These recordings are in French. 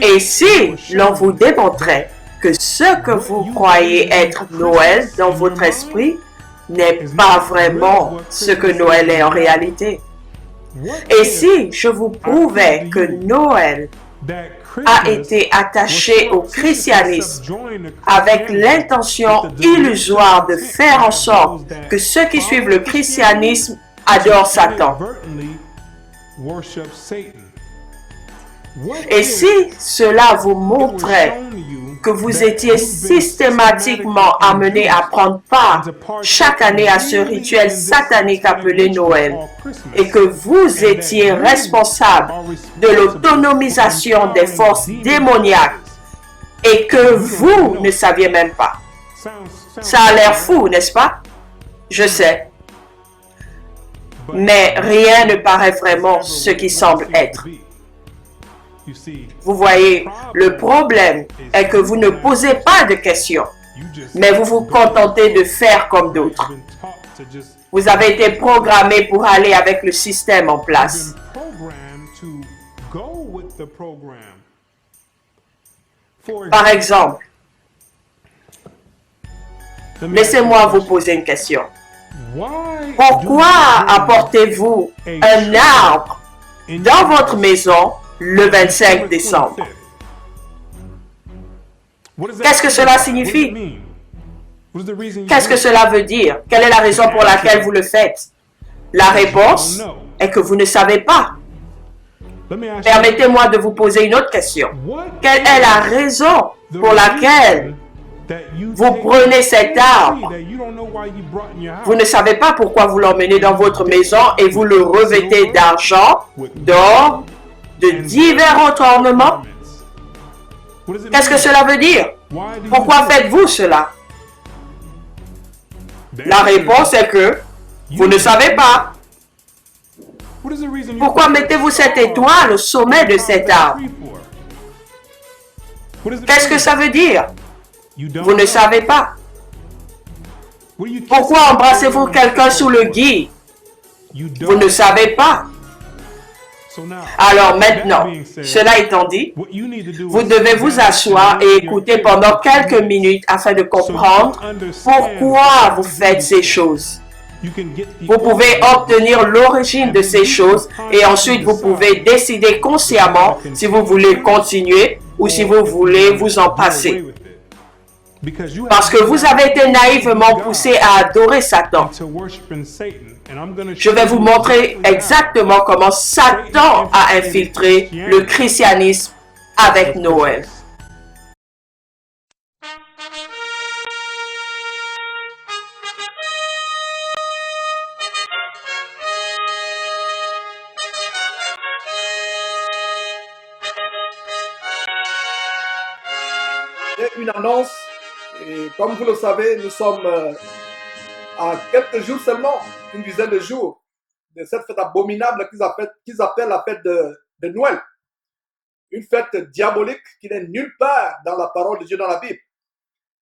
Et si l'on vous démontrait que ce que vous croyez être Noël dans votre esprit n'est pas vraiment ce que Noël est en réalité? Et si je vous prouvais que Noël a été attaché au christianisme avec l'intention illusoire de faire en sorte que ceux qui suivent le christianisme adorent Satan? Et si cela vous montrait que vous étiez systématiquement amené à prendre part chaque année à ce rituel satanique appelé Noël et que vous étiez responsable de l'autonomisation des forces démoniaques et que vous ne saviez même pas. Ça a l'air fou, n'est-ce pas? Je sais. Mais rien ne paraît vraiment ce qui semble être. Vous voyez, le problème est que vous ne posez pas de questions, mais vous vous contentez de faire comme d'autres. Vous avez été programmé pour aller avec le système en place. Par exemple, laissez-moi vous poser une question. Pourquoi apportez-vous un arbre dans votre maison le 25 décembre? Qu'est-ce que cela signifie? Qu'est-ce que cela veut dire? Quelle est la raison pour laquelle vous le faites? La réponse est que vous ne savez pas. Permettez-moi de vous poser une autre question. Quelle est la raison pour laquelle vous prenez cet arbre? Vous ne savez pas pourquoi vous l'emmenez dans votre maison et vous le revêtez d'argent, d'or, de divers autres ornements. Qu'est-ce que cela veut dire? Pourquoi faites-vous cela? La réponse est que vous ne savez pas. Pourquoi mettez-vous cette étoile au sommet de cet arbre? Qu'est-ce que ça veut dire? Vous ne savez pas. Pourquoi embrassez-vous quelqu'un sous le gui? Vous ne savez pas. Alors maintenant, cela étant dit, vous devez vous asseoir et écouter pendant quelques minutes afin de comprendre pourquoi vous faites ces choses. Vous pouvez obtenir l'origine de ces choses et ensuite vous pouvez décider consciemment si vous voulez continuer ou si vous voulez vous en passer. Parce que vous avez été naïvement poussé à adorer Satan. Je vais vous montrer exactement comment Satan a infiltré le christianisme avec Noël. Une annonce, et comme vous le savez, nous sommes à quelques jours seulement, une dizaine de jours, de cette fête abominable qu'ils appellent la fête de Noël. Une fête diabolique qui n'est nulle part dans la parole de Dieu dans la Bible.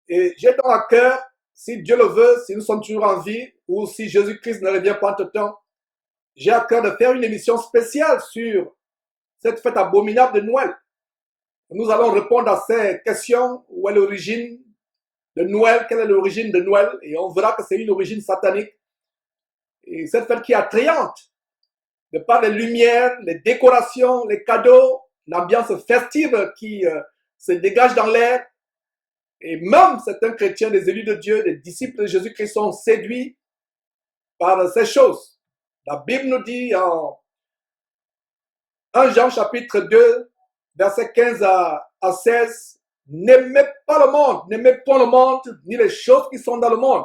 Et j'ai dans le cœur, si Dieu le veut, si nous sommes toujours en vie, ou si Jésus-Christ ne revient pas entre-temps, j'ai à cœur de faire une émission spéciale sur cette fête abominable de Noël. Nous allons répondre à ces questions. Où est l'origine de Noël? Quelle est l'origine de Noël? Et on verra que c'est une origine satanique. Et cette fête qui est attrayante, de par les lumières, les décorations, les cadeaux, l'ambiance festive qui se dégage dans l'air. Et même certains chrétiens, des élus de Dieu, des disciples de Jésus-Christ sont séduits par ces choses. La Bible nous dit en 1 Jean chapitre 2, versets 15 à 16, n'aimez pas le monde, n'aimez point le monde, ni les choses qui sont dans le monde.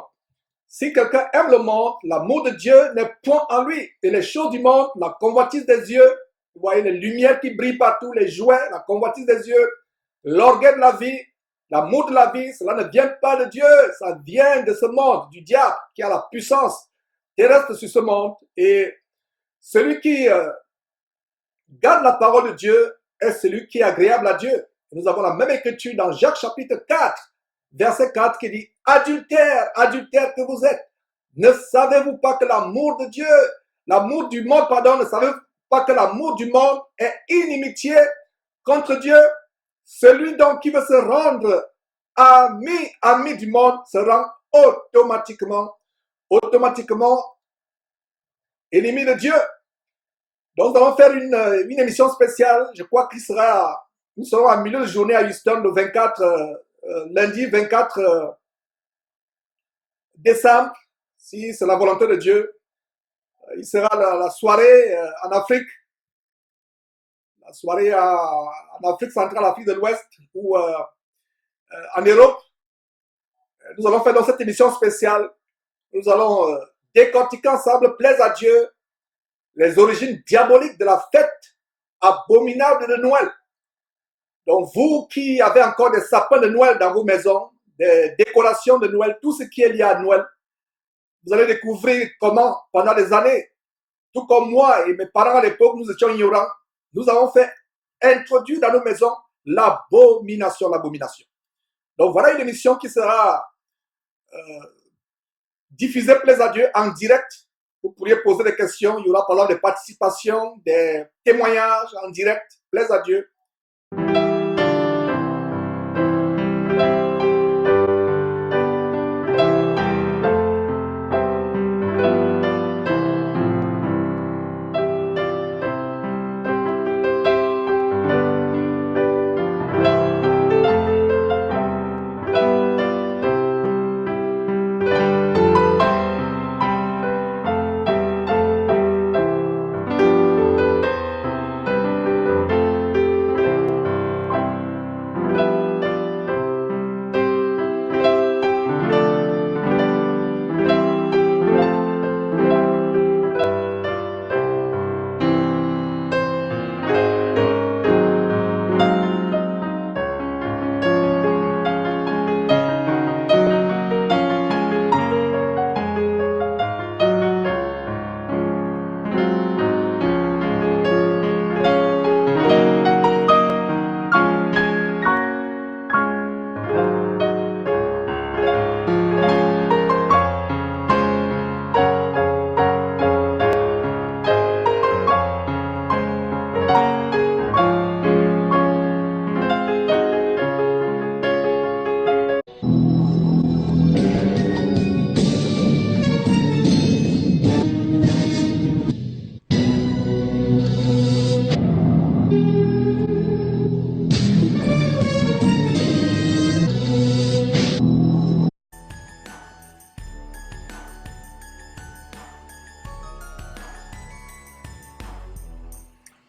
Si quelqu'un aime le monde, l'amour de Dieu n'est point en lui. Et les choses du monde, la convoitise des yeux, vous voyez les lumières qui brillent partout, les jouets, la convoitise des yeux, l'orgueil de la vie, l'amour de la vie, cela ne vient pas de Dieu, ça vient de ce monde, du diable, qui a la puissance terrestre sur ce monde. Et celui qui garde la parole de Dieu est celui qui est agréable à Dieu. Et nous avons la même écriture dans Jacques chapitre 4, verset 4 qui dit « Adultère, adultère que vous êtes, ne savez-vous pas que l'amour de Dieu, l'amour du monde, pardon, ne savez-vous pas que l'amour du monde est inimitié contre Dieu? Celui donc qui veut se rendre ami du monde se rend automatiquement ennemi de Dieu. Donc, nous allons faire une émission spéciale. Je crois qu'il sera, nous serons en milieu de journée à Houston le 24, lundi 24 décembre, si c'est la volonté de Dieu. Il sera la soirée en Afrique, la soirée en Afrique centrale, Afrique de l'Ouest ou en Europe. Nous allons faire dans cette émission spéciale, nous allons décortiquer ensemble, plaise à Dieu, les origines diaboliques de la fête abominable de Noël. Donc, vous qui avez encore des sapins de Noël dans vos maisons, des décorations de Noël, tout ce qui est lié à Noël, vous allez découvrir comment, pendant des années, tout comme moi et mes parents à l'époque, nous étions ignorants, nous avons fait introduire dans nos maisons l'abomination. Donc, voilà une émission qui sera diffusée, plaise à Dieu, en direct. Vous pourriez poser des questions, il y aura par exemple des participations, des témoignages en direct, plaise à Dieu.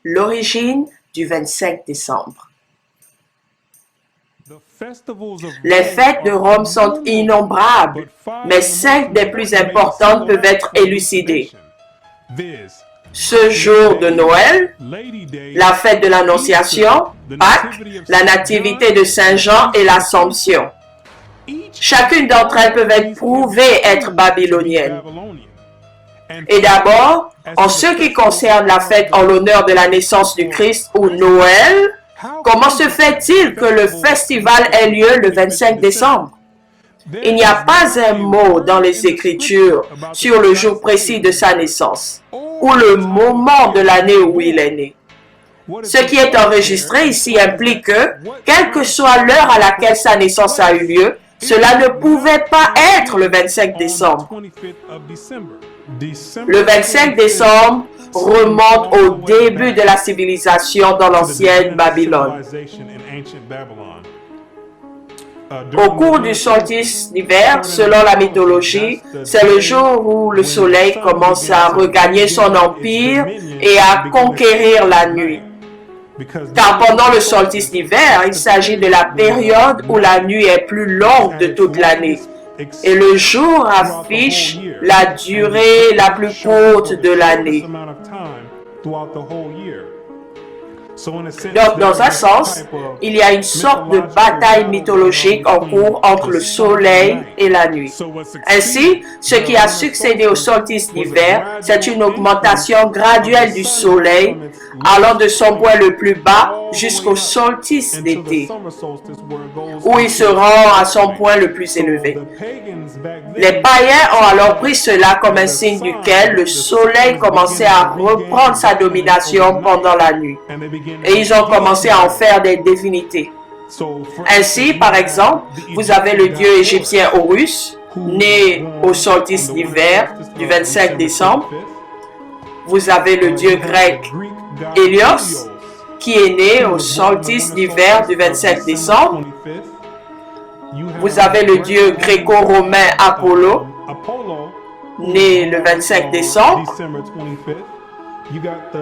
L'origine du 25 décembre. Les fêtes de Rome sont innombrables, mais 5 des plus importantes peuvent être élucidées. Ce jour de Noël, la fête de l'Annonciation, Pâques, la nativité de Saint Jean et l'Assomption. Chacune d'entre elles peut être prouvée être babylonienne. Et d'abord, en ce qui concerne la fête en l'honneur de la naissance du Christ ou Noël, comment se fait-il que le festival ait lieu le 25 décembre? Il n'y a pas un mot dans les Écritures sur le jour précis de sa naissance ou le moment de l'année où il est né. Ce qui est enregistré ici implique que, quelle que soit l'heure à laquelle sa naissance a eu lieu, cela ne pouvait pas être le 25 décembre. Le 25 décembre remonte au début de la civilisation dans l'ancienne Babylone. Au cours du solstice d'hiver, selon la mythologie, c'est le jour où le soleil commence à regagner son empire et à conquérir la nuit. Car pendant le solstice d'hiver, il s'agit de la période où la nuit est plus longue de toute l'année. Et le jour affiche la durée la plus courte de l'année. Donc, dans un sens, il y a une sorte de bataille mythologique en cours entre le soleil et la nuit. Ainsi, ce qui a succédé au solstice d'hiver, c'est une augmentation graduelle du soleil, allant de son point le plus bas jusqu'au solstice d'été, où il se rend à son point le plus élevé. Les païens ont alors pris cela comme un signe duquel le soleil commençait à reprendre sa domination pendant la nuit. Et ils ont commencé à en faire des divinités. Ainsi, par exemple, vous avez le dieu égyptien Horus, né au solstice d'hiver du 25 décembre. Vous avez le dieu grec Hélios, qui est né au solstice d'hiver du 25 décembre. Vous avez le dieu gréco-romain Apollo, né le 25 décembre.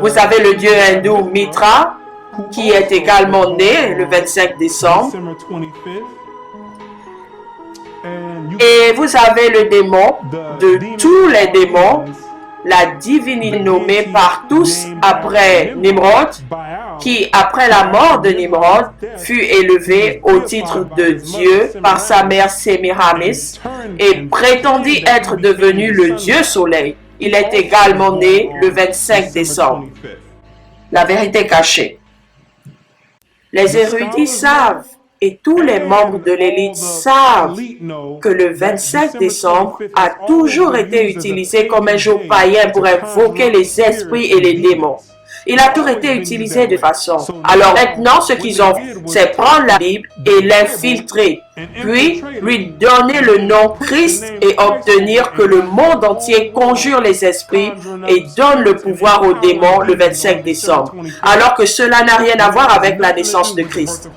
Vous avez le dieu hindou Mitra, qui est également né le 25 décembre. Et vous avez le démon de tous les démons, la divinité nommée par tous après Nimrod, qui, après la mort de Nimrod, fut élevé au titre de Dieu par sa mère Sémiramis et prétendit être devenu le Dieu Soleil. Il est également né le 25 décembre. La vérité cachée. Les érudits savent et tous les membres de l'élite savent que le 25 décembre a toujours été utilisé comme un jour païen pour invoquer les esprits et les démons. Il a toujours été utilisé de façon. Alors maintenant, ce qu'ils ont fait, c'est prendre la Bible et l'infiltrer, puis lui donner le nom Christ et obtenir que le monde entier conjure les esprits et donne le pouvoir aux démons le 25 décembre, alors que cela n'a rien à voir avec la naissance de Christ.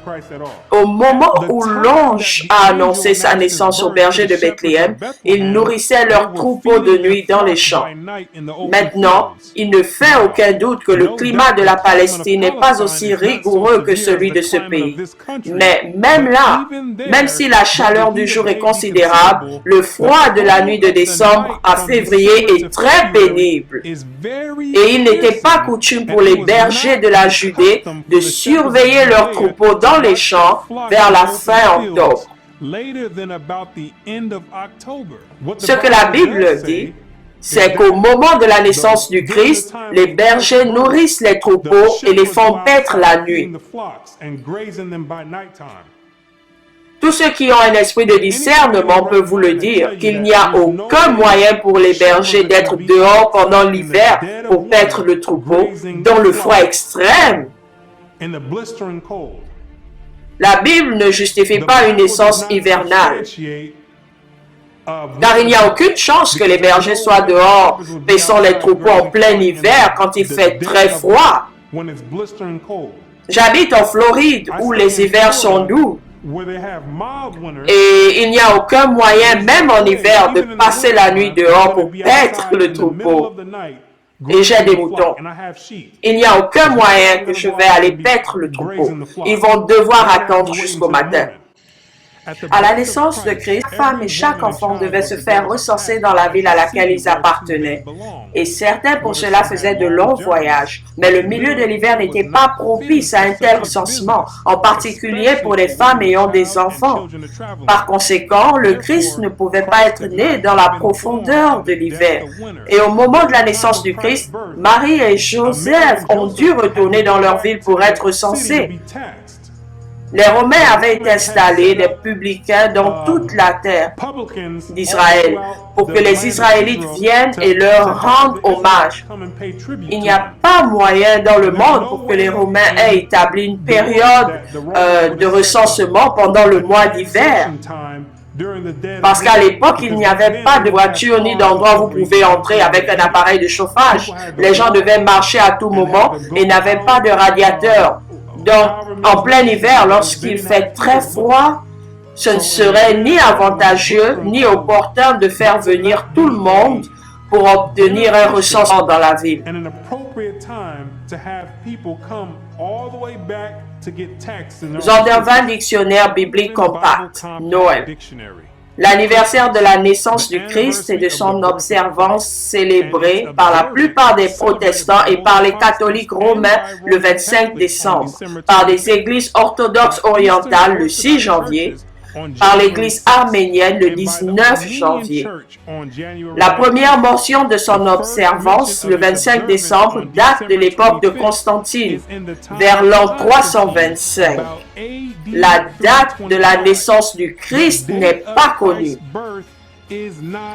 Au moment où l'ange a annoncé sa naissance aux bergers de Bethléem, ils nourrissaient leurs troupeaux de nuit dans les champs. Maintenant, il ne fait aucun doute que le climat de la Palestine n'est pas aussi rigoureux que celui de ce pays. Mais même là, même si la chaleur du jour est considérable, le froid de la nuit de décembre à février est très pénible. Et il n'était pas coutume pour les bergers de la Judée de surveiller leurs troupeaux dans les champs vers la fin octobre. Ce que la Bible dit, c'est qu'au moment de la naissance du Christ, les bergers nourrissent les troupeaux et les font paître la nuit. Tous ceux qui ont un esprit de discernement peuvent vous le dire, qu'il n'y a aucun moyen pour les bergers d'être dehors pendant l'hiver pour paître le troupeau dans le froid extrême. La Bible ne justifie pas une naissance hivernale, car il n'y a aucune chance que les bergers soient dehors paissant les troupeaux en plein hiver quand il fait très froid. J'habite en Floride où les hivers sont doux. Et il n'y a aucun moyen, même en hiver, de passer la nuit dehors pour paître le troupeau. Et j'ai des moutons. Il n'y a aucun moyen que je vais aller paître le troupeau. Ils vont devoir attendre jusqu'au matin. À la naissance de Christ, chaque femme et chaque enfant devaient se faire recenser dans la ville à laquelle ils appartenaient. Et certains pour cela faisaient de longs voyages. Mais le milieu de l'hiver n'était pas propice à un tel recensement, en particulier pour les femmes ayant des enfants. Par conséquent, le Christ ne pouvait pas être né dans la profondeur de l'hiver. Et au moment de la naissance du Christ, Marie et Joseph ont dû retourner dans leur ville pour être recensés. Les Romains avaient été installés des publicains dans toute la terre d'Israël pour que les Israélites viennent et leur rendent hommage. Il n'y a pas moyen dans le monde pour que les Romains aient établi une période de recensement pendant le mois d'hiver. Parce qu'à l'époque, il n'y avait pas de voiture ni d'endroit où vous pouvez entrer avec un appareil de chauffage. Les gens devaient marcher à tout moment et n'avaient pas de radiateur. Donc, en plein hiver, lorsqu'il fait très froid, ce ne serait ni avantageux ni opportun de faire venir tout le monde pour obtenir un recensement dans la ville. Zondervan Dictionnaire biblique compact, Noël. L'anniversaire de la naissance du Christ et de son observance célébrée par la plupart des protestants et par les catholiques romains le 25 décembre, par les églises orthodoxes orientales le 6 janvier, par l'église arménienne le 19 janvier. La première mention de son observance, le 25 décembre, date de l'époque de Constantine, vers l'an 325. La date de la naissance du Christ n'est pas connue.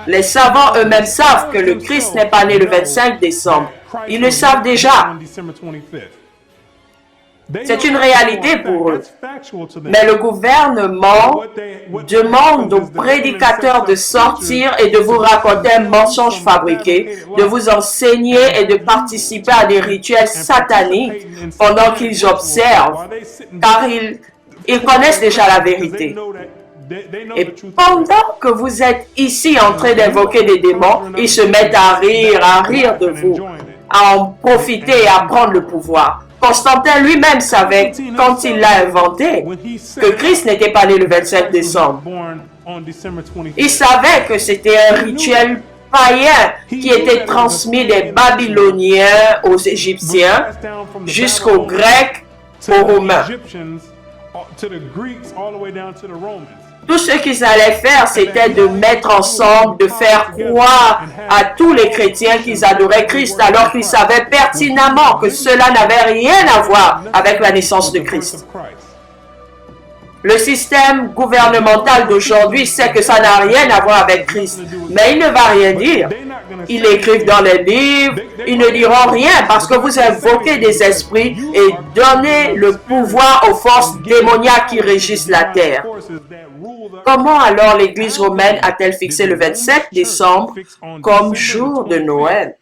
Les savants eux-mêmes savent que le Christ n'est pas né le 25 décembre. Ils le savent déjà. C'est une réalité pour eux. Mais le gouvernement demande aux prédicateurs de sortir et de vous raconter un mensonge fabriqué, de vous enseigner et de participer à des rituels sataniques pendant qu'ils observent, car ils connaissent déjà la vérité. Et pendant que vous êtes ici en train d'invoquer des démons, ils se mettent à rire de vous, à en profiter et à prendre le pouvoir. Constantin lui-même savait, quand il l'a inventé, que Christ n'était pas né le 27 décembre. Il savait que c'était un rituel païen qui était transmis des Babyloniens aux Égyptiens jusqu'aux Grecs, aux Romains. Tout ce qu'ils allaient faire, c'était de mettre ensemble, de faire croire à tous les chrétiens qu'ils adoraient Christ, alors qu'ils savaient pertinemment que cela n'avait rien à voir avec la naissance de Christ. Le système gouvernemental d'aujourd'hui sait que ça n'a rien à voir avec Christ, mais il ne va rien dire. Ils l'écrivent dans les livres, ils ne diront rien parce que vous invoquez des esprits et donnez le pouvoir aux forces démoniaques qui régissent la terre. Comment alors l'Église romaine a-t-elle fixé le 27 décembre comme jour de Noël?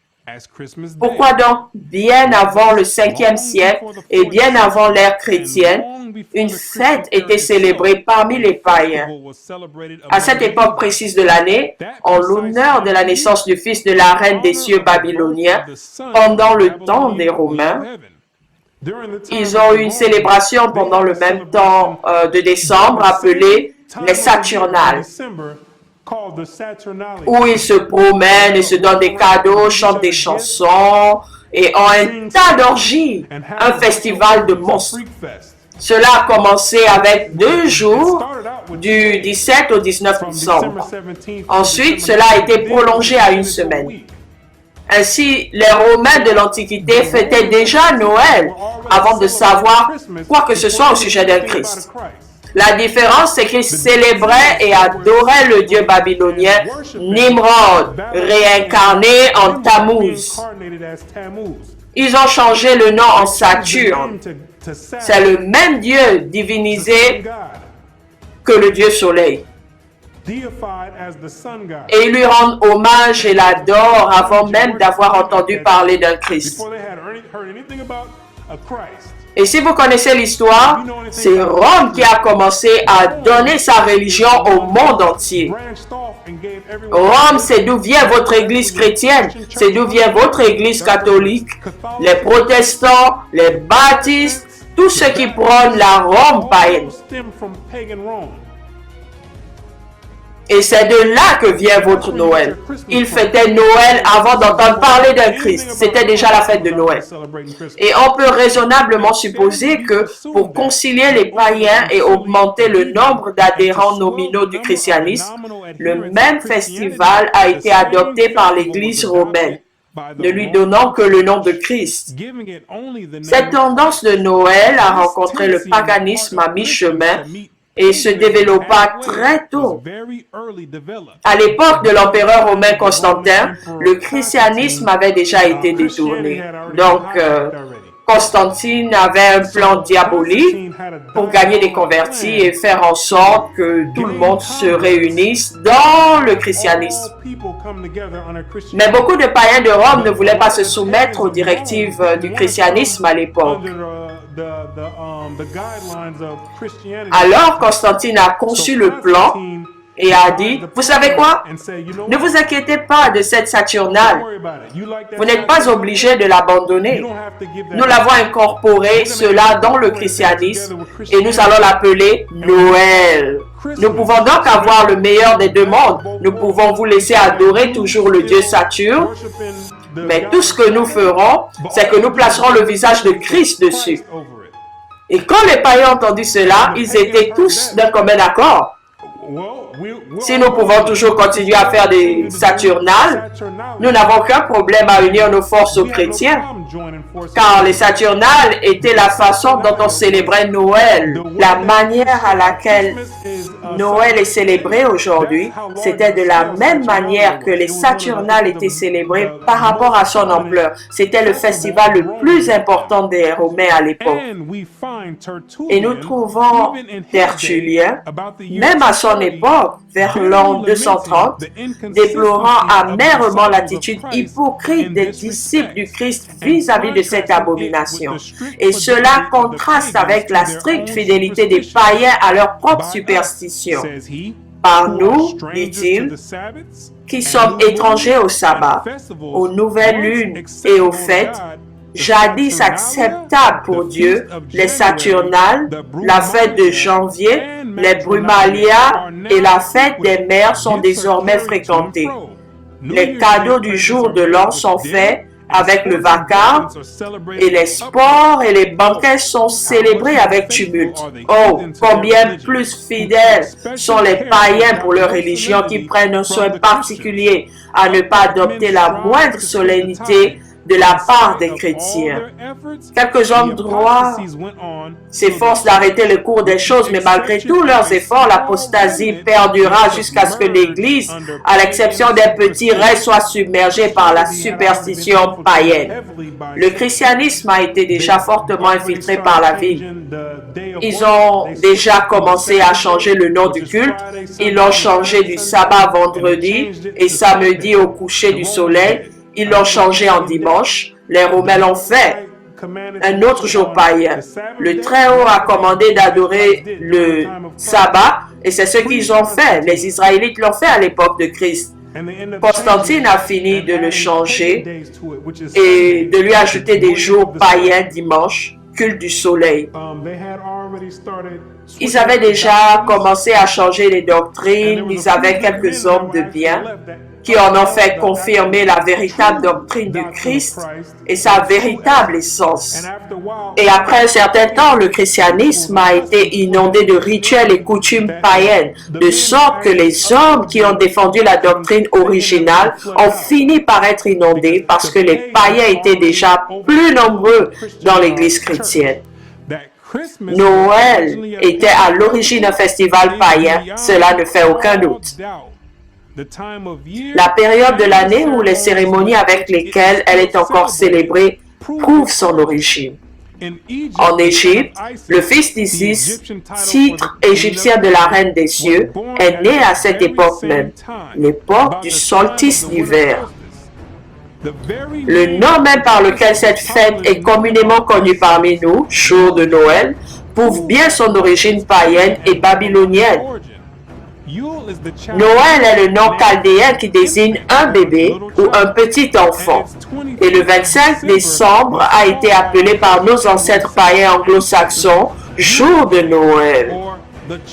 Pourquoi donc, bien avant le 5e siècle et bien avant l'ère chrétienne, une fête était célébrée parmi les païens? À cette époque précise de l'année, en l'honneur de la naissance du fils de la reine des cieux babyloniens, pendant le temps des Romains, ils ont eu une célébration pendant le même temps de décembre appelée les Saturnales, où ils se promènent et se donnent des cadeaux, chantent des chansons et ont un tas d'orgies, un festival de monstres. Cela a commencé avec 2 jours, du 17 au 19 décembre. Ensuite, cela a été prolongé à 1 semaine. Ainsi, les Romains de l'Antiquité fêtaient déjà Noël avant de savoir quoi que ce soit au sujet d'un Christ. La différence, c'est qu'ils célébraient et adoraient le dieu babylonien Nimrod, réincarné en Tammuz. Ils ont changé le nom en Saturne. C'est le même dieu divinisé que le dieu soleil. Et ils lui rendent hommage et l'adorent avant même d'avoir entendu parler d'un Christ. Et si vous connaissez l'histoire, c'est Rome qui a commencé à donner sa religion au monde entier. Rome, c'est d'où vient votre église chrétienne, c'est d'où vient votre église catholique, les protestants, les baptistes, tous ceux qui prônent la Rome païenne. Et c'est de là que vient votre Noël. Ils fêtaient Noël avant d'entendre parler d'un Christ. C'était déjà la fête de Noël. Et on peut raisonnablement supposer que pour concilier les païens et augmenter le nombre d'adhérents nominaux du christianisme, le même festival a été adopté par l'Église romaine, ne lui donnant que le nom de Christ. Cette tendance de Noël a rencontré le paganisme à mi-chemin et se développa très tôt. À l'époque de l'empereur romain Constantin, le christianisme avait déjà été détourné. Donc, Constantine avait un plan diabolique pour gagner des convertis et faire en sorte que tout le monde se réunisse dans le christianisme. Mais beaucoup de païens de Rome ne voulaient pas se soumettre aux directives du christianisme à l'époque. Alors Constantine a conçu le plan et a dit, vous savez quoi? Ne vous inquiétez pas de cette Saturnale. Vous n'êtes pas obligé de l'abandonner. Nous l'avons incorporé cela dans le christianisme et nous allons l'appeler Noël. Nous pouvons donc avoir le meilleur des 2 mondes. Nous pouvons vous laisser adorer toujours le dieu Saturne, mais tout ce que nous ferons, c'est que nous placerons le visage de Christ dessus. Et quand les païens ont entendu cela, ils étaient tous d'un commun accord. Si nous pouvons toujours continuer à faire des Saturnales, nous n'avons aucun problème à unir nos forces aux chrétiens. car les Saturnales étaient la façon dont on célébrait Noël. La manière à laquelle Noël est célébré aujourd'hui, c'était de la même manière que les Saturnales étaient célébrés par rapport à son ampleur. C'était le festival le plus important des Romains à l'époque. Et nous trouvons Tertullien, même à son époque, vers l'an 230, déplorant amèrement l'attitude hypocrite des disciples du Christ vis-à-vis de cette abomination. Et cela contraste avec la stricte fidélité des païens à leur propre superstition. Par nous, dit-il, qui sommes étrangers au sabbat, aux nouvelles lunes et aux fêtes, jadis acceptables pour Dieu, les Saturnales, la fête de janvier, les Brumalia et la fête des mères sont désormais fréquentés. Les cadeaux du jour de l'an sont faits avec le vacarme et les sports et les banquets sont célébrés avec tumulte. Oh, combien plus fidèles sont les païens pour leur religion qui prennent un soin particulier à ne pas adopter la moindre solennité de la part des chrétiens. Quelques hommes droits s'efforcent d'arrêter le cours des choses, mais malgré tous leurs efforts, l'apostasie perdura jusqu'à ce que l'Église, à l'exception des petits restes, soit submergée par la superstition païenne. Le christianisme a été déjà fortement infiltré par la ville. Ils ont déjà commencé à changer le nom du culte. Ils l'ont changé du sabbat vendredi et samedi au coucher du soleil. Ils l'ont changé en dimanche. Les Romains l'ont fait un autre jour païen. Le Très-Haut a commandé d'adorer le sabbat et c'est ce qu'ils ont fait. Les Israélites l'ont fait à l'époque de Christ. Constantine a fini de le changer et de lui ajouter des jours païens dimanche, culte du soleil. Ils avaient déjà commencé à changer les doctrines. Ils avaient quelques hommes de bien qui en ont fait confirmer la véritable doctrine du Christ et sa véritable essence. Et après un certain temps, le christianisme a été inondé de rituels et coutumes païennes, de sorte que les hommes qui ont défendu la doctrine originale ont fini par être inondés parce que les païens étaient déjà plus nombreux dans l'Église chrétienne. Noël était à l'origine un festival païen, cela ne fait aucun doute. La période de l'année où les cérémonies avec lesquelles elle est encore célébrée prouvent son origine. En Égypte, le fils d'Isis, titre égyptien de la reine des cieux, est né à cette époque même, l'époque du solstice d'hiver. Le nom même par lequel cette fête est communément connue parmi nous, jour de Noël, prouve bien son origine païenne et babylonienne. Noël est le nom chaldéen qui désigne un bébé ou un petit enfant. Et le 25 décembre a été appelé par nos ancêtres païens anglo-saxons jour de Noël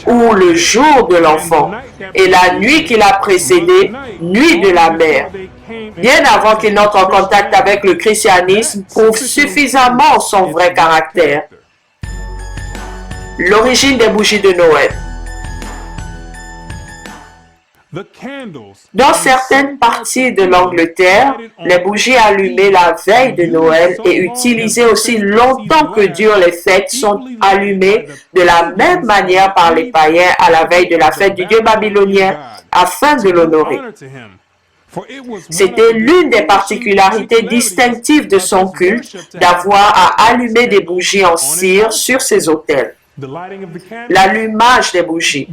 ou le jour de l'enfant. Et la nuit qui l'a précédé, nuit de la mère. Bien avant qu'il n'entre en contact avec le christianisme, prouve suffisamment son vrai caractère. L'origine des bougies de Noël. Dans certaines parties de l'Angleterre, les bougies allumées la veille de Noël et utilisées aussi longtemps que durent les fêtes sont allumées de la même manière par les païens à la veille de la fête du dieu babylonien afin de l'honorer. C'était l'une des particularités distinctives de son culte d'avoir à allumer des bougies en cire sur ses autels. L'allumage des bougies.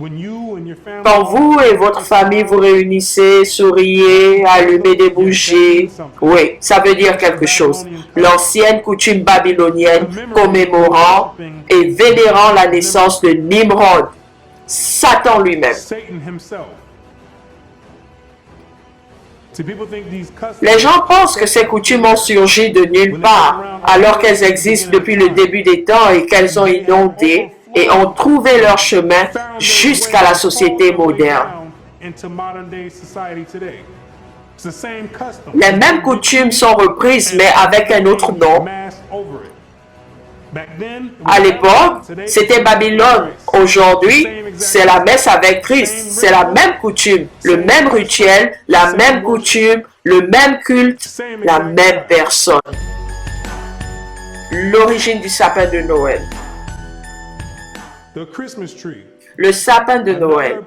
Quand vous et votre famille vous réunissez, souriez, allumez des bougies, oui, ça veut dire quelque chose. L'ancienne coutume babylonienne commémorant et vénérant la naissance de Nimrod, Satan lui-même. Les gens pensent que ces coutumes ont surgi de nulle part, alors qu'elles existent depuis le début des temps et qu'elles ont inondé et ont trouvé leur chemin jusqu'à la société moderne. Les mêmes coutumes sont reprises, mais avec un autre nom. À l'époque, c'était Babylone. Aujourd'hui, c'est la messe avec Christ. C'est la même coutume, le même rituel, la même coutume, le même culte, la même personne. l'origine du sapin de Noël. Le sapin de Noël,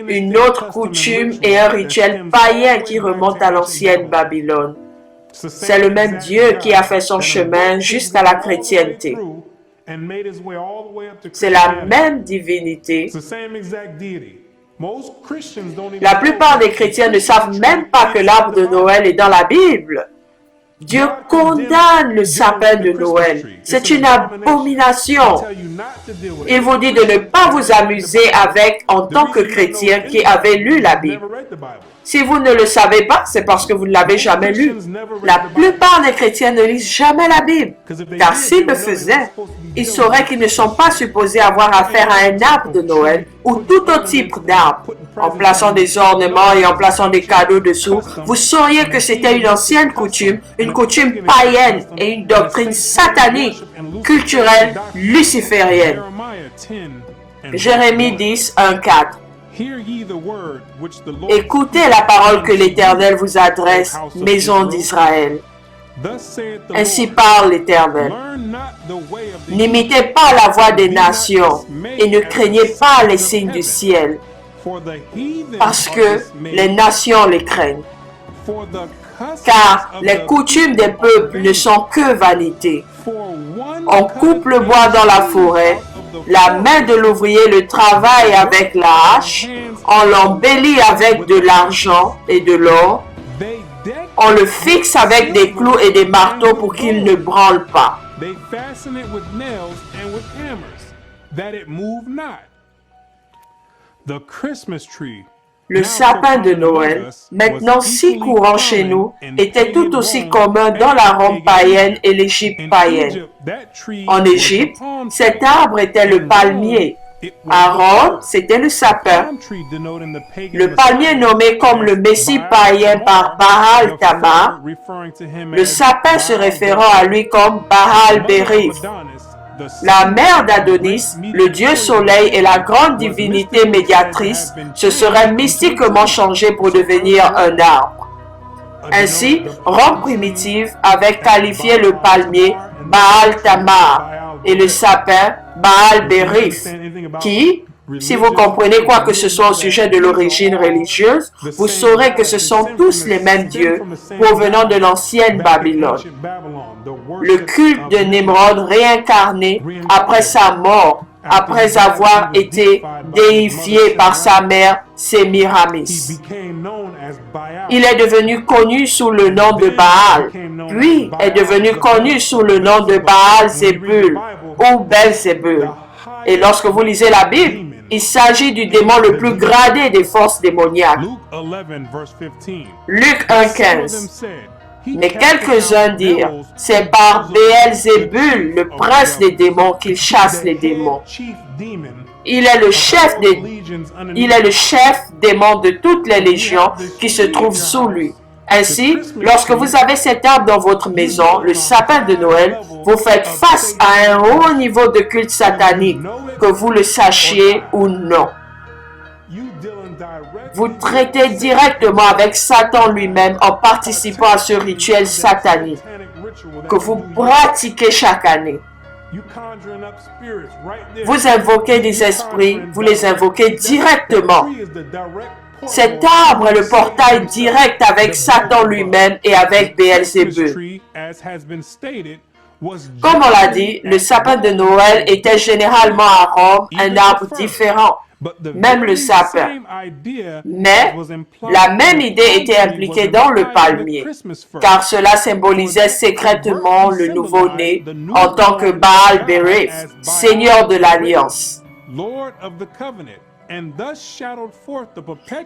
une autre coutume et un rituel païen qui remonte à l'ancienne Babylone. C'est le même Dieu qui a fait son chemin jusqu'à la chrétienté. C'est la même divinité. La plupart des chrétiens ne savent même pas que l'arbre de Noël est dans la Bible. Dieu condamne le sapin de Noël. C'est une abomination. Il vous dit de ne pas vous amuser avec en tant que chrétien qui avait lu la Bible. Si vous ne le savez pas, c'est parce que vous ne l'avez jamais lu. La plupart des chrétiens ne lisent jamais la Bible, car s'ils le faisaient, ils sauraient qu'ils ne sont pas supposés avoir affaire à un arbre de Noël ou tout autre type d'arbre. En plaçant des ornements et en plaçant des cadeaux dessous, vous sauriez que c'était une ancienne coutume, une coutume païenne et une doctrine satanique, culturelle, luciférienne. Jérémie 10, 1, 4. Écoutez la parole que l'Éternel vous adresse, maison d'Israël. Ainsi parle l'Éternel. N'imitez pas la voix des nations et ne craignez pas les signes du ciel, parce que les nations les craignent. Car les coutumes des peuples ne sont que vanité. On coupe le bois dans la forêt, la main de l'ouvrier le travaille avec la hache, on l'embellit avec de l'argent et de l'or, on le fixe avec des clous et des marteaux pour qu'il ne branle pas. Le sapin de Noël, maintenant si courant chez nous, était tout aussi commun dans la Rome païenne et l'Égypte païenne. En Égypte, cet arbre était le palmier. À Rome, c'était le sapin. Le palmier nommé comme le Messie païen par Baal Tamar, le sapin se référant à lui comme Baal Berith. La mère d'Adonis, le dieu soleil et la grande divinité médiatrice se seraient mystiquement changés pour devenir un arbre. Ainsi, Rome primitive avait qualifié le palmier Baal Tamar et le sapin Baal Berith, qui, si vous comprenez quoi que ce soit au sujet de l'origine religieuse, vous saurez que ce sont tous les mêmes dieux provenant de l'ancienne Babylone. Le culte de Nimrod réincarné après sa mort, après avoir été déifié par sa mère Sémiramis. Il est devenu connu sous le nom de Baal, puis est devenu connu sous le nom de Baal-Zébul ou Belzébul. Et lorsque vous lisez la Bible, il s'agit du démon le plus gradé des forces démoniaques. Luc 1,15. Mais quelques-uns dirent, c'est par Béelzébul, le prince des démons, qu'il chasse les démons. Il est le chef démon de toutes les légions qui se trouvent sous lui. Ainsi, lorsque vous avez cet arbre dans votre maison, le sapin de Noël, vous faites face à un haut niveau de culte satanique, que vous le sachiez ou non. Vous traitez directement avec Satan lui-même en participant à ce rituel satanique que vous pratiquez chaque année. Vous invoquez des esprits, vous les invoquez directement. Cet arbre est le portail direct avec Satan lui-même et avec Béelzébul. Comme on l'a dit, le sapin de Noël était généralement à Rome un arbre différent, même le sapin. Mais la même idée était impliquée dans le palmier, car cela symbolisait secrètement le nouveau-né en tant que Baal Berith, Seigneur de l'Alliance,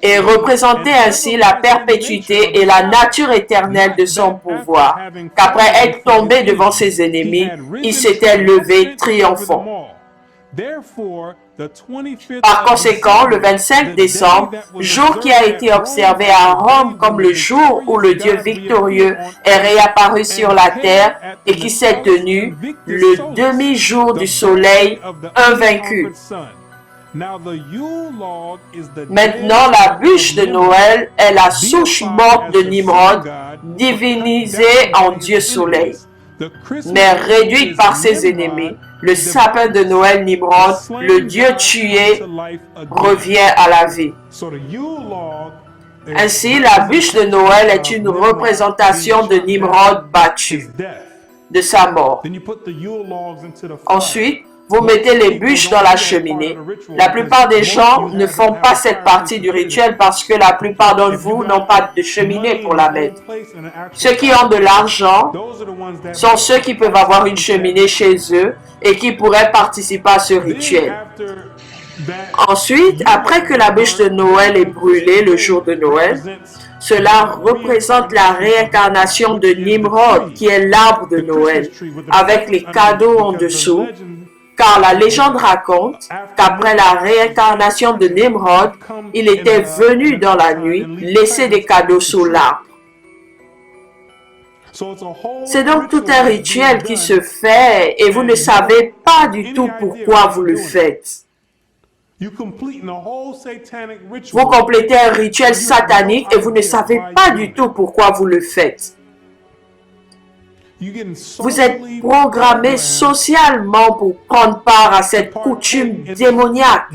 et représentait ainsi la perpétuité et la nature éternelle de son pouvoir, qu'après être tombé devant ses ennemis, il s'était levé triomphant. Par conséquent, le 25 décembre, jour qui a été observé à Rome comme le jour où le Dieu victorieux est réapparu sur la terre et qui s'est tenu le demi-jour du soleil invaincu. Maintenant, la bûche de Noël est la souche morte de Nimrod, divinisée en Dieu soleil. mais réduite par ses ennemis, le sapin de Noël Nimrod, le Dieu tué, revient à la vie. Ainsi, la bûche de Noël est une représentation de Nimrod battu, de sa mort. Ensuite, vous mettez les bûches dans la cheminée. La plupart des gens ne font pas cette partie du rituel parce que la plupart d'entre vous n'ont pas de cheminée pour la mettre. Ceux qui ont de l'argent sont ceux qui peuvent avoir une cheminée chez eux et qui pourraient participer à ce rituel. Ensuite, après que la bûche de Noël est brûlée le jour de Noël, cela représente la réincarnation de Nimrod, qui est l'arbre de Noël, avec les cadeaux en dessous, car la légende raconte qu'après la réincarnation de Nimrod, il était venu dans la nuit laisser des cadeaux sous l'arbre. C'est donc tout un rituel qui se fait et vous ne savez pas du tout pourquoi vous le faites. Vous complétez un rituel satanique et vous ne savez pas du tout pourquoi vous le faites. Vous êtes programmé socialement pour prendre part à cette coutume démoniaque.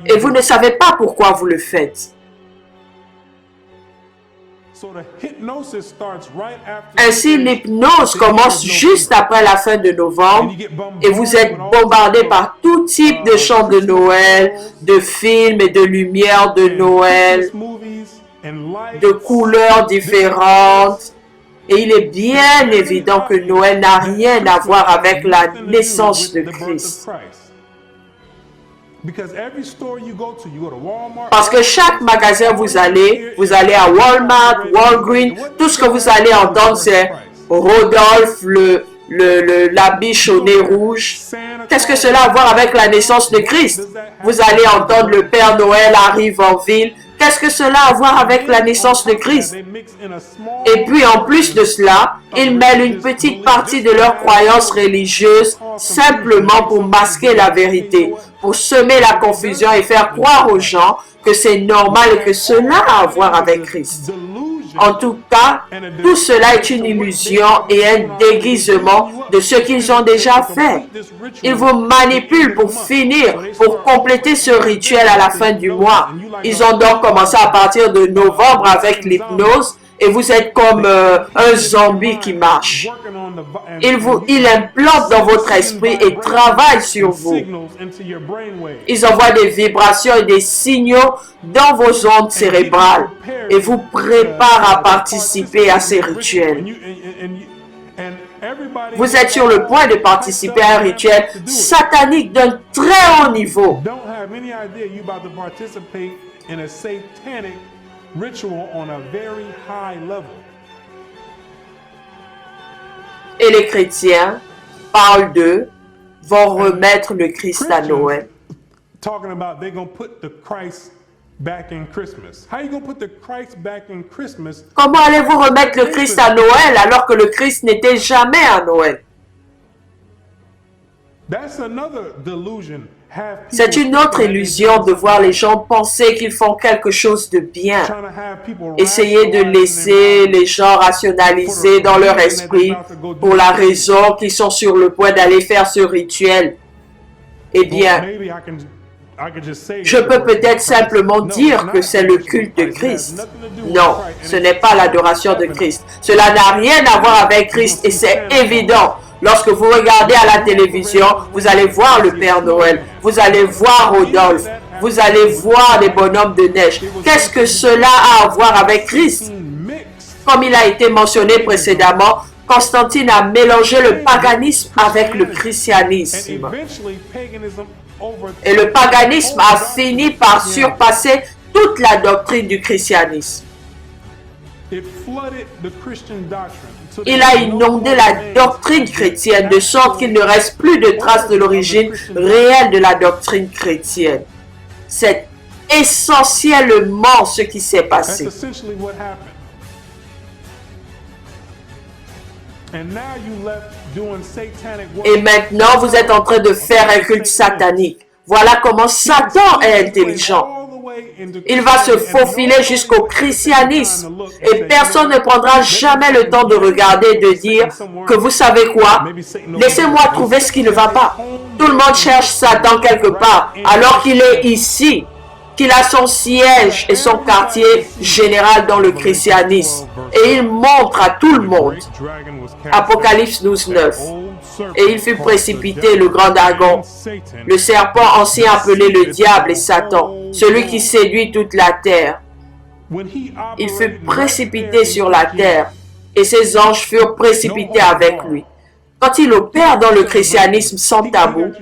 Et vous ne savez pas pourquoi vous le faites. Ainsi, l'hypnose commence juste après la fin de novembre et vous êtes bombardé par tout type de chants de Noël, de films et de lumières de Noël, de couleurs différentes. Et il est bien évident que Noël n'a rien à voir avec la naissance de Christ. Parce que chaque magasin vous allez à Walmart, Walgreens, tout ce que vous allez entendre c'est Rodolphe, la biche au nez rouge. Qu'est-ce que cela a à voir avec la naissance de Christ? Vous allez entendre le Père Noël arrive en ville. Qu'est-ce que cela a à voir avec la naissance de Christ? Et puis en plus de cela, ils mêlent une petite partie de leurs croyances religieuses simplement pour masquer la vérité, pour semer la confusion et faire croire aux gens que c'est normal et que cela a à voir avec Christ. En tout cas, tout cela est une illusion et un déguisement de ce qu'ils ont déjà fait. Ils vous manipulent pour finir, pour compléter ce rituel à la fin du mois. Ils ont donc commencé à partir de novembre avec l'hypnose et vous êtes comme un zombie qui marche. Ils implantent dans votre esprit et travaillent sur vous. Ils envoient des vibrations et des signaux dans vos ondes cérébrales et vous préparent à participer à ces rituels. Vous êtes sur le point de participer à un rituel satanique d'un très haut niveau. Et les chrétiens parlent d'eux, vont remettre le Christ à Noël. Comment allez-vous remettre le Christ à Noël alors que le Christ n'était jamais à Noël? C'est une autre illusion de voir les gens penser qu'ils font quelque chose de bien. Essayer de laisser les gens rationaliser dans leur esprit pour la raison qu'ils sont sur le point d'aller faire ce rituel. Eh bien, je peux peut-être simplement dire que c'est le culte de Christ. Non, ce n'est pas l'adoration de Christ. Cela n'a rien à voir avec Christ et c'est évident. Lorsque vous regardez à la télévision, vous allez voir le Père Noël, vous allez voir Rodolphe, vous allez voir les bonhommes de neige. Qu'est-ce que cela a à voir avec Christ? Comme il a été mentionné précédemment, Constantine a mélangé le paganisme avec le christianisme. Et le paganisme a fini par surpasser toute la doctrine du christianisme. Il a inondé la doctrine chrétienne de sorte qu'il ne reste plus de traces de l'origine réelle de la doctrine chrétienne. C'est essentiellement ce qui s'est passé. Et maintenant, vous êtes en train de faire un culte satanique. Voilà comment Satan est intelligent. Il va se faufiler jusqu'au christianisme. Et personne ne prendra jamais le temps de regarder et de dire que vous savez quoi? Laissez-moi trouver ce qui ne va pas. Tout le monde cherche Satan quelque part, alors qu'il est ici, qu'il a son siège et son quartier général dans le christianisme. Et il montre à tout le monde. Apocalypse 12:9. Et il fut précipité, le grand dragon, le serpent ancien appelé le diable et Satan, celui qui séduit toute la terre. Il fut précipité sur la terre et ses anges furent précipités avec lui. Quand il opère dans le christianisme sans tabou,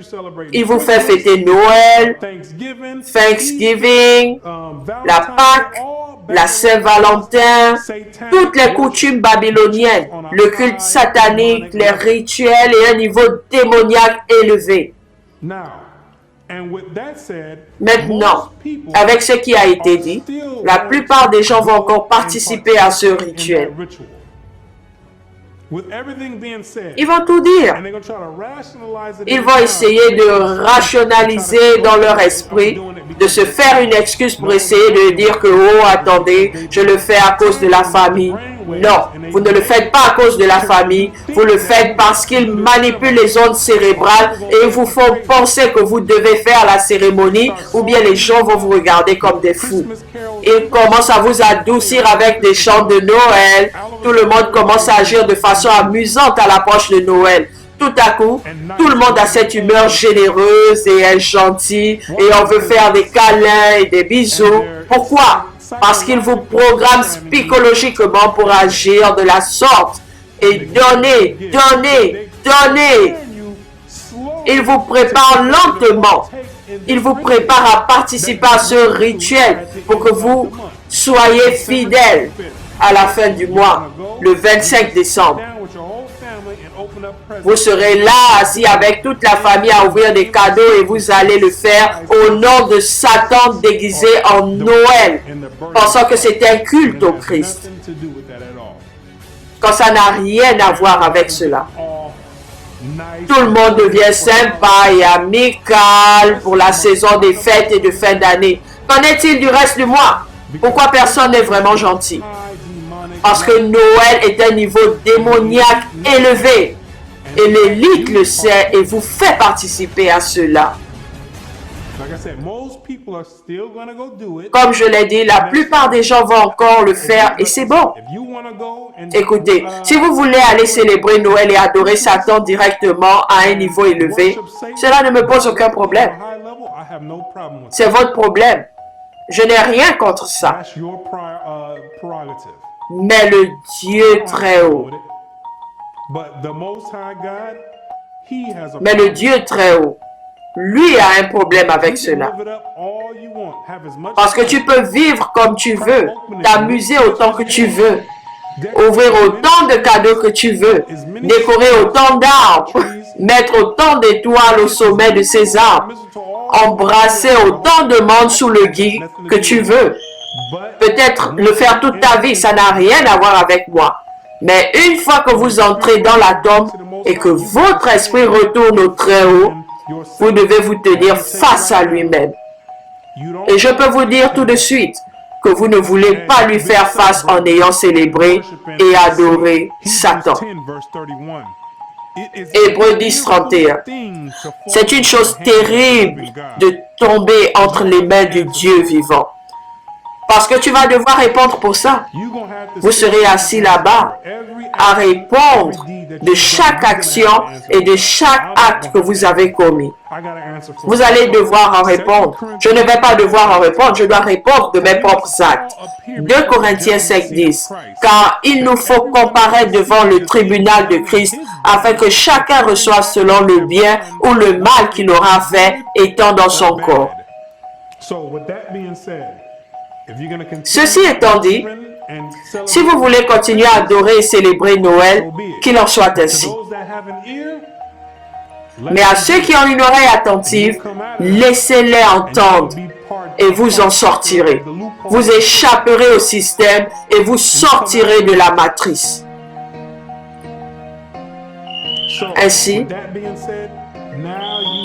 il vous fait fêter Noël, Thanksgiving, la Pâque, la Saint-Valentin, toutes les coutumes babyloniennes, le culte satanique, les rituels et un niveau démoniaque élevé. Maintenant, avec ce qui a été dit, la plupart des gens vont encore participer à ce rituel. Ils vont tout dire. Ils vont essayer de rationaliser dans leur esprit, de se faire une excuse pour essayer de dire que, oh, attendez, je le fais à cause de la famille. Non, vous ne le faites pas à cause de la famille, vous le faites parce qu'ils manipulent les ondes cérébrales et vous font penser que vous devez faire la cérémonie ou bien les gens vont vous regarder comme des fous. Ils commencent à vous adoucir avec des chants de Noël. Tout le monde commence à agir de façon amusante à l'approche de Noël. Tout à coup, tout le monde a cette humeur généreuse et est gentil et on veut faire des câlins et des bisous. Pourquoi? Parce qu'ils vous programment psychologiquement pour agir de la sorte et donner. Ils vous préparent lentement. Ils vous préparent à participer à ce rituel pour que vous soyez fidèles à la fin du mois, le 25 décembre. Vous serez là, assis avec toute la famille à ouvrir des cadeaux et vous allez le faire au nom de Satan déguisé en Noël, pensant que c'est un culte au Christ. Quand ça n'a rien à voir avec cela. Tout le monde devient sympa et amical pour la saison des fêtes et de fin d'année. Qu'en est-il du reste du mois? Pourquoi personne n'est vraiment gentil? Parce que Noël est un niveau démoniaque élevé. Et l'élite le sait et vous fait participer à cela. Comme je l'ai dit, la plupart des gens vont encore le faire et c'est bon. Écoutez, si vous voulez aller célébrer Noël et adorer Satan directement à un niveau élevé, cela ne me pose aucun problème. C'est votre problème. Je n'ai rien contre ça. Mais le Dieu très haut, lui a un problème avec cela. Parce que tu peux vivre comme tu veux, t'amuser autant que tu veux, ouvrir autant de cadeaux que tu veux, décorer autant d'arbres, mettre autant d'étoiles au sommet de ces arbres, embrasser autant de monde sous le gui que tu veux. Peut-être le faire toute ta vie, ça n'a rien à voir avec moi. Mais une fois que vous entrez dans l'atome et que votre esprit retourne au Très-Haut, vous devez vous tenir face à lui-même. Et je peux vous dire tout de suite que vous ne voulez pas lui faire face en ayant célébré et adoré Satan. Hébreux 10, 31. C'est une chose terrible de tomber entre les mains du Dieu vivant. Parce que tu vas devoir répondre pour ça. Vous serez assis là-bas à répondre de chaque action et de chaque acte que vous avez commis. Vous allez devoir en répondre. Je ne vais pas devoir en répondre, je dois répondre de mes propres actes. 2 Corinthiens 5, 10. Car il nous faut comparaître devant le tribunal de Christ afin que chacun reçoive selon le bien ou le mal qu'il aura fait étant dans son corps. Ceci étant dit, si vous voulez continuer à adorer et célébrer Noël, qu'il en soit ainsi. Mais à ceux qui ont une oreille attentive, laissez-les entendre et vous en sortirez. Vous échapperez au système et vous sortirez de la matrice. Ainsi,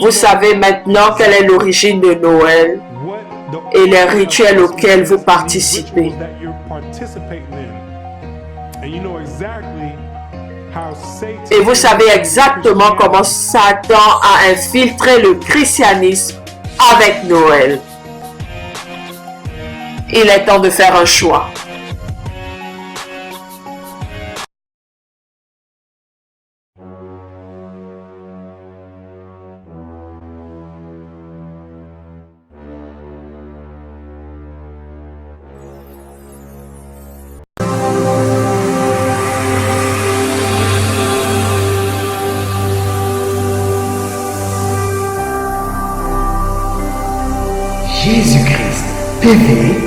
vous savez maintenant quelle est l'origine de Noël et les rituels auxquels vous participez. Et vous savez exactement comment Satan a infiltré le christianisme avec Noël. Il est temps de faire un choix. Jésus-Christ TV,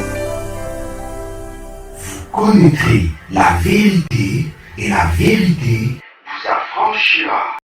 vous connaîtrez la vérité et la vérité vous affranchira.